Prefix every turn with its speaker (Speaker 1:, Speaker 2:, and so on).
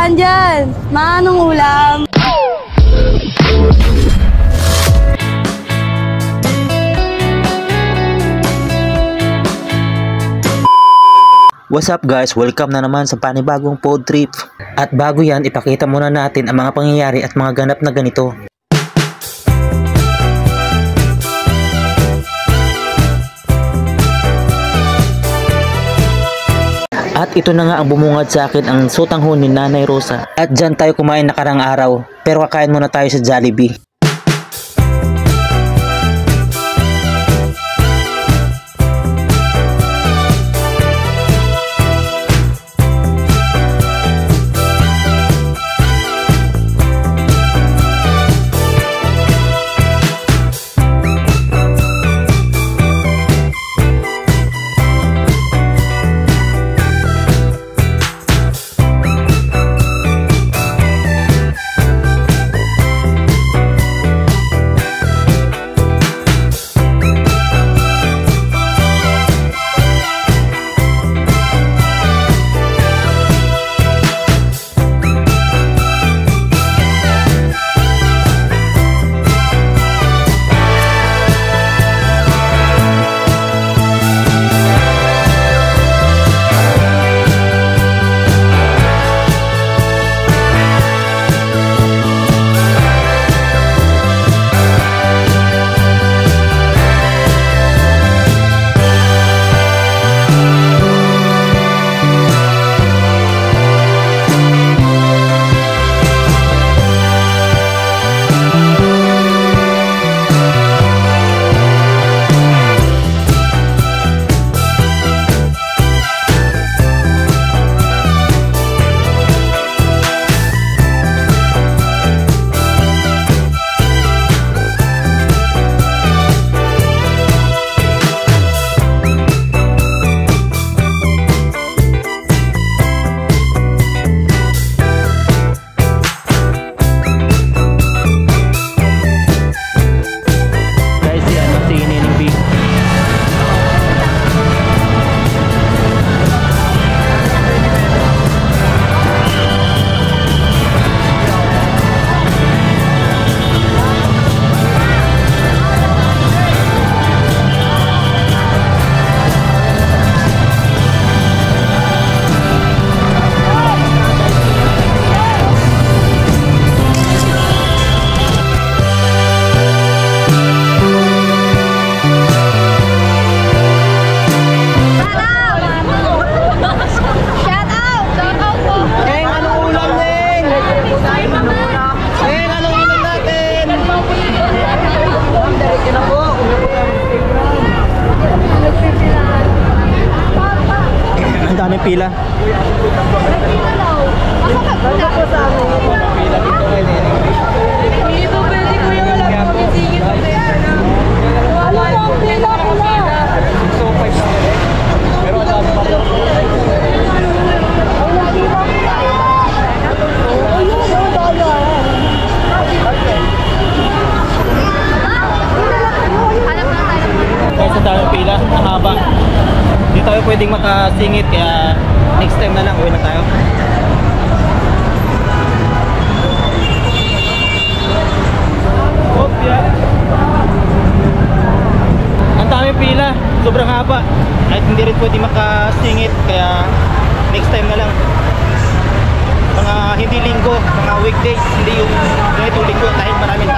Speaker 1: Saan dyan? Manong ulam?
Speaker 2: What's up guys? Welcome na naman sa panibagong food trip. At bago yan, ipakita muna natin ang mga pangyayari at mga ganap na ganito. At ito na nga ang bumungad sa akin, ang sotanghon ni Nanay Rosa. At dyan tayo kumain nakarang araw, pero kakain muna tayo sa Jollibee. Pila.
Speaker 1: Dito pwede ko yung alam kung isingit na pera na. Wala na ang pila ko na. Pero wala na pa.
Speaker 2: Kahit sa daming pila, ang haba. Hindi tayo pwedeng makasingit, kaya next time na lang, uwi na tayo. Ang daming pila, sobrang haba. Kahit hindi rin pwedeng makasingit, kaya next time na lang. Mga hindi linggo, mga weekdays, hindi yung ganitong linggo dahil maraming